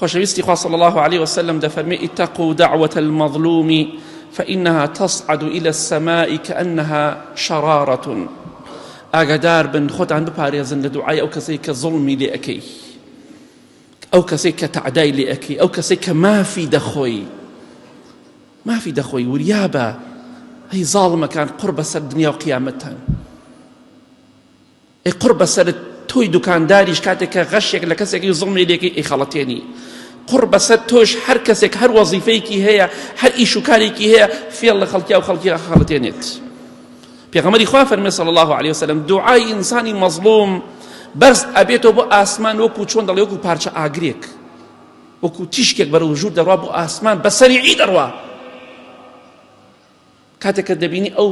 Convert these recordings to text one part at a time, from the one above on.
خۆشەویستی خوا صلى الله عليه وسلم دەفەرمێ اتقوا دعوة المظلوم فإنها تصعد إلى السماء كأنها شرارة. ئاگادار بن خۆتان بپارێزن لە دوعای ئەو کەسەی کە زوڵمی لێ ئەەکەی، ئەو کەسەی کە تەعدای لێ ئەەکەی، ئەو کەسەی کە مافی دەخۆی وریابە هەی زاڵمەکان قڕ بەسەر دنیا و قیامەتتان، ئەی قڕ بەسەر تۆی دوکانداریش کاتێک کە غەشێک لە کەسێکی زوڵمی لێەکەی ئەی خەڵەتێنی، قڕ بەسەر تۆش هەر کەسێک هەر وەزیفەیەکی هەیە هەر ئیش و کارێکی هەیە فێڵ لە خەڵکی و خەڵکی خەڵەتێنێت. پێغەمبەری خوا فەرمێ صلی الله عليه وسلم دوعای ئینسانی مەظلوم بەرز ئەبێتەوە بۆ ئاسمان وەکو چۆن دەڵێ وەکو پارچە ئاگرێک، وەکو تیشکێک بەرەو ژوور دەڕوا بۆ ئاسمان بە سەریعی دەڕوا. کاتێک کە دەبینی ئەو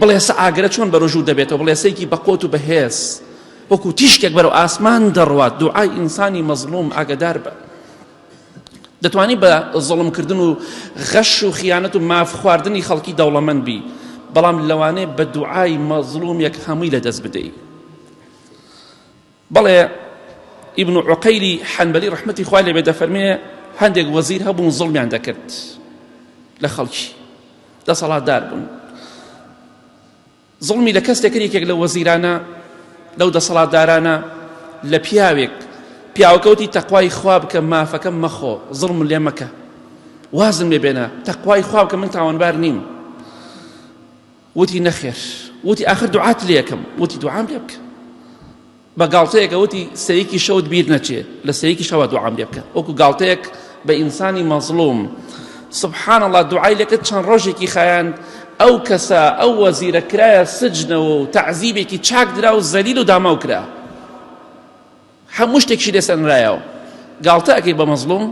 بڵێسە ئاگرە چۆن بەرەو ژوور دەبێتەوە، بڵێسەیەکی بەقۆت و بەهێز وەکو تیشکێک بەرەو ئاسمان دەڕوات. دوعای ئینسانی مەظلوم ئاگادار بە. دەتوانی بە زوڵمکردن و غەش و خیانەت و ماف خواردنی خەڵکی دەوڵەمەند بی، بەڵام لەوانەیە بە دوعای مەظلومێک هەمووی لەدەست بدەیت. بەڵێ ئیبن عوقەیلی حەنبەلی ڕەحمەتی خوای لێبێ دەفەرمێ هەندێک وەزیر هەبوون زوڵمیان دەکرد لە خەڵکی، دەسەڵاتدار بوون، زوڵمی لە کەس دەکرد. یەکێک لە وەزیرانە لەو دەسەڵاتدارانە لە پیاوەکەوتی تەقوای خوا بکە، مافەکەم مەخۆ، زوڵم لێ مەکە، وازم لێ بێنە، تەقوای خوا بکە، من تاوانبار نیم. وتی نەخێر، وتی ئاخر دوعات لێ یەکەم، وتی دوعام لێ بکە. بە گاڵتەیەکە وتی سەرێکی شەوت بیر نەچێ، لە سەرێکی شەوە دوعام لێ بکە، وەکو گاڵتەیەک بە ئینسانی مەظلوم. سبحان الله، دوعای لێکرد چەند ڕۆژێکی خایاند ئەو کەسە ئەو وەزیرە کرایە سجنەوە و تەعزیبێکی چاک درا و زەلیل و داماو کرا، هەموو شتێکشی لێسەنرایەوە. گاڵتە ئەکەی بە مەظلوم،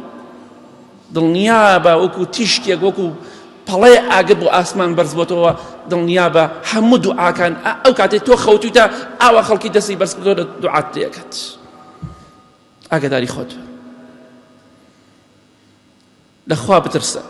دڵنیابە وەکو تیشکێک وەکو پەڵەی ئاگر بۆ ئاسمان بەرز بۆتەوە، دڵنیابە هەموو دوعاکان ئەو کاتێک تۆ خەوتویتە ئاوا خەڵکی دەستی بەرز کردەوە لە دوعات دەکەت. ئاگاداری خۆت بە، لەخوا بترسە.